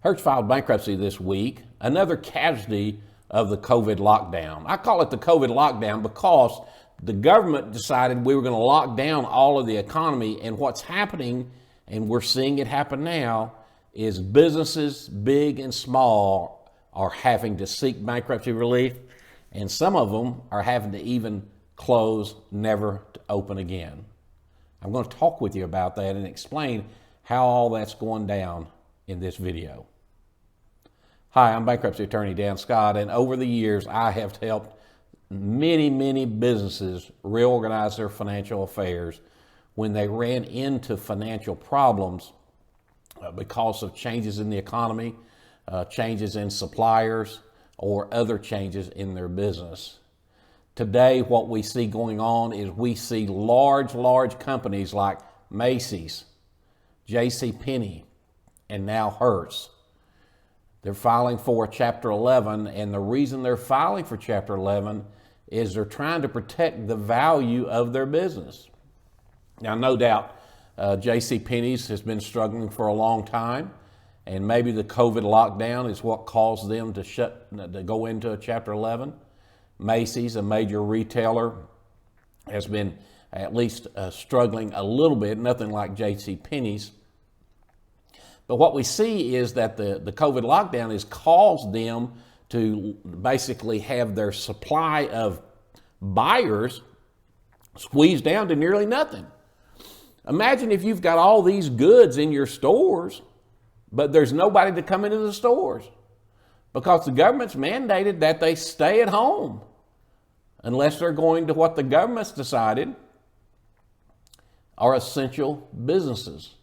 Hertz filed bankruptcy this week, another casualty of the COVID lockdown. I call it the COVID lockdown because the government decided we were going to lock down all of the economy, and what's happening, and we're seeing it happen now, is businesses, big and small, are having to seek bankruptcy relief, and some of them are having to even close, never to open again. I'm going to talk with you about that and explain how all that's going down in this video. Hi, I'm bankruptcy attorney Dan Scott, and over the years I have helped many businesses reorganize their financial affairs when they ran into financial problems because of changes in the economy, changes in suppliers, or other changes in their business. Today, what we see going on is we see large companies like Macy's, JCPenney, and now Hertz. They're filing for Chapter 11, and the reason they're filing for Chapter 11 is they're trying to protect the value of their business. Now, no doubt, JCPenney's has been struggling for a long time, and maybe the COVID lockdown is what caused them to go into a Chapter 11. Macy's, a major retailer, has been at least struggling a little bit, nothing like JCPenney's. But what we see is that the COVID lockdown has caused them to basically have their supply of buyers squeezed down to nearly nothing. Imagine if you've got all these goods in your stores, but there's nobody to come into the stores because the government's mandated that they stay at home unless they're going to what the government's decided are essential businesses.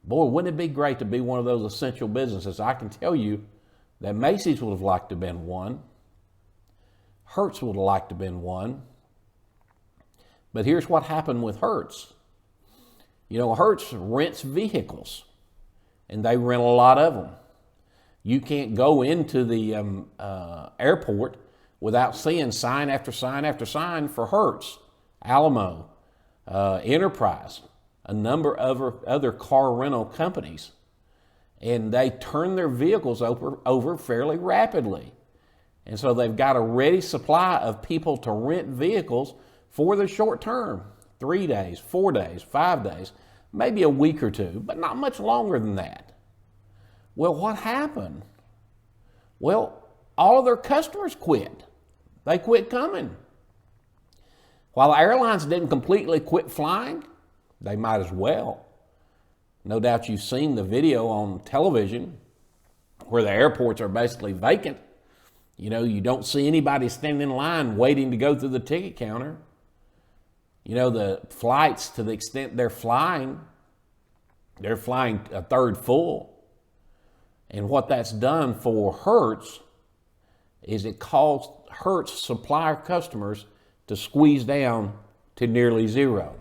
Boy, wouldn't it be great to be one of those essential businesses? I can tell you that Macy's would have liked to have been one. Hertz would have liked to have been one. But here's what happened with Hertz. You know, Hertz rents vehicles, and they rent a lot of them. You can't go into the airport without seeing sign after sign after sign for Hertz, Alamo, Enterprise, a number of other car rental companies. And they turn their vehicles over fairly rapidly. And so they've got a ready supply of people to rent vehicles for the short term, 3 days, 4 days, 5 days, maybe a week or two, but not much longer than that. Well, what happened? Well, all of their customers quit. They quit coming. While the airlines didn't completely quit flying, they might as well. No doubt you've seen the video on television where the airports are basically vacant. You know, you don't see anybody standing in line waiting to go through the ticket counter. You know, the flights, to the extent they're flying a third full. And what that's done for Hertz is it caused Hertz supplier customers to squeeze down to nearly zero.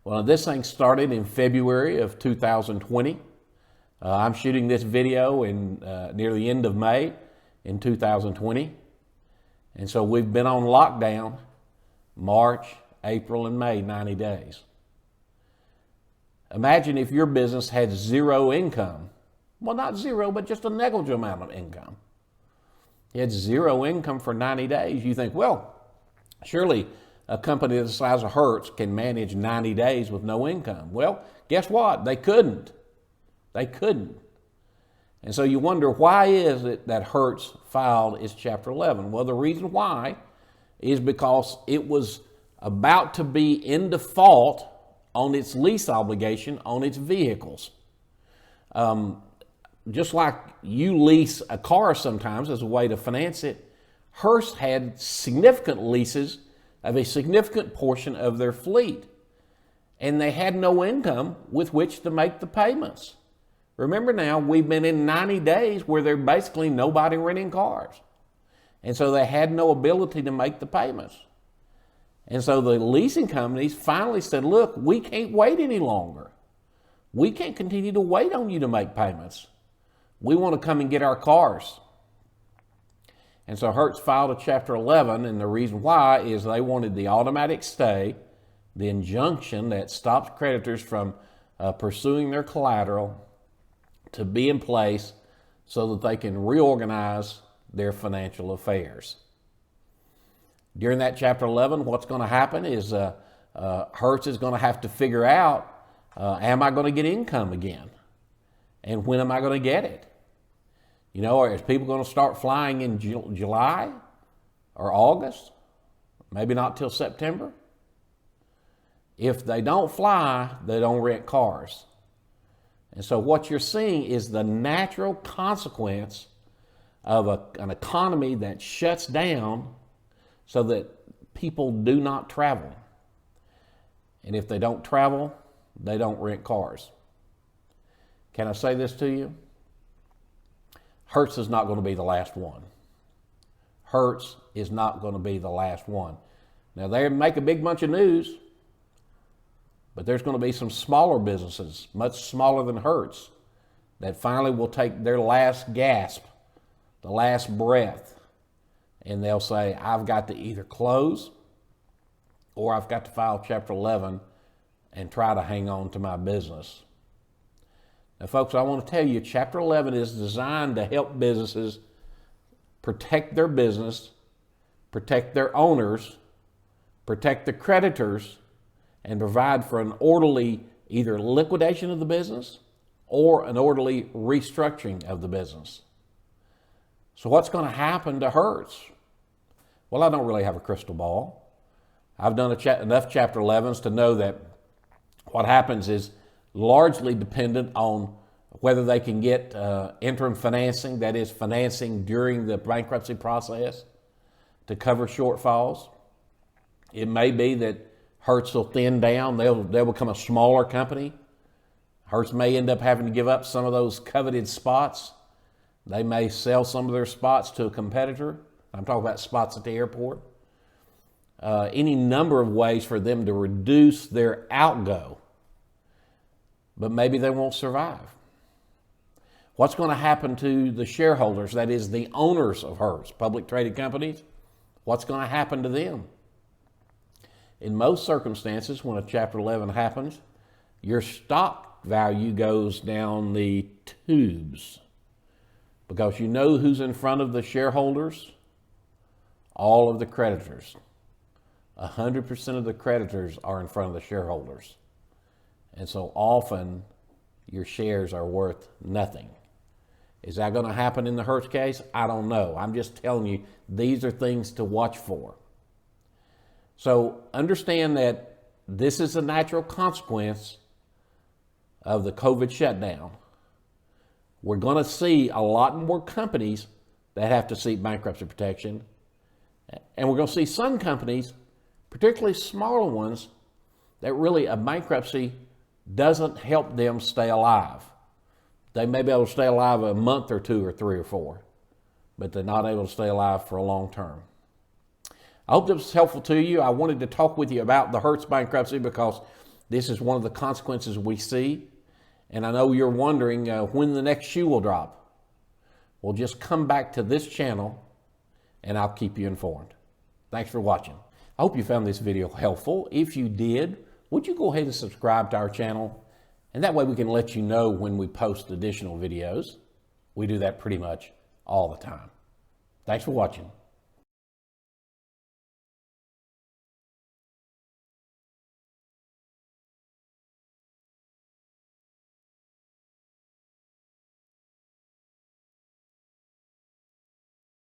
Well, this thing started in February of 2020. I'm shooting this video in near the end of May in 2020. And so we've been on lockdown March, April, and May, 90 days. Imagine if your business had zero income. Well, not zero, but just a negligible amount of income. You had zero income for 90 days. You think, well, surely a company the size of Hertz can manage 90 days with no income. Well, guess what? They couldn't. They couldn't. And so you wonder, why is it that Hertz filed its Chapter 11? Well, the reason why is because it was about to be in default on its lease obligation on its vehicles. Just like you lease a car sometimes as a way to finance it, Hertz had significant leases of a significant portion of their fleet, and they had no income with which to make the payments. Remember now, we've been in 90 days where there's basically nobody renting cars. And so they had no ability to make the payments. And so the leasing companies finally said, look, we can't wait any longer. We can't continue to wait on you to make payments. We want to come and get our cars. And so Hertz filed a Chapter 11, and the reason why is they wanted the automatic stay, the injunction that stops creditors from pursuing their collateral, to be in place so that they can reorganize their financial affairs. During that Chapter 11, what's going to happen is Hertz is going to have to figure out, am I going to get income again? And when am I going to get it? You know, is people going to start flying in July or August? Maybe not till September. If they don't fly, they don't rent cars. And so what you're seeing is the natural consequence of an economy that shuts down so that people do not travel. And if they don't travel, they don't rent cars. Can I say this to you? Hertz is not going to be the last one. Hertz is not going to be the last one. Now, they make a big bunch of news, but there's going to be some smaller businesses, much smaller than Hertz, that finally will take their last gasp, the last breath, and they'll say, I've got to either close or I've got to file Chapter 11 and try to hang on to my business. Now, folks, I want to tell you, Chapter 11 is designed to help businesses protect their business, protect their owners, protect the creditors, and provide for an orderly either liquidation of the business or an orderly restructuring of the business. So what's going to happen to Hertz? Well, I don't really have a crystal ball. I've done enough Chapter 11s to know that what happens is largely dependent on whether they can get interim financing, that is financing during the bankruptcy process to cover shortfalls. It may be that Hertz will thin down. They'll become a smaller company. Hertz may end up having to give up some of those coveted spots. They may sell some of their spots to a competitor. I'm talking about spots at the airport. Any number of ways for them to reduce their outgo. But maybe they won't survive. What's going to happen to the shareholders, that is the owners of Hertz, public traded companies? What's going to happen to them? In most circumstances, when a Chapter 11 happens, your stock value goes down the tubes because you know who's in front of the shareholders? All of the creditors. 100% of the creditors are in front of the shareholders. And so often your shares are worth nothing. Is that going to happen in the Hertz case? I don't know. I'm just telling you, these are things to watch for. So understand that this is a natural consequence of the COVID shutdown. We're going to see a lot more companies that have to seek bankruptcy protection. And we're going to see some companies, particularly smaller ones, that really a bankruptcy doesn't help them stay alive. They may be able to stay alive a month or two or three or four, but they're not able to stay alive for a long term. I hope this was helpful to you. I wanted to talk with you about the Hertz bankruptcy because this is one of the consequences we see. And I know you're wondering when the next shoe will drop. Well, just come back to this channel and I'll keep you informed. Thanks for watching. I hope you found this video helpful. If you did, would you go ahead and subscribe to our channel? And that way we can let you know when we post additional videos. We do that pretty much all the time. Thanks for watching.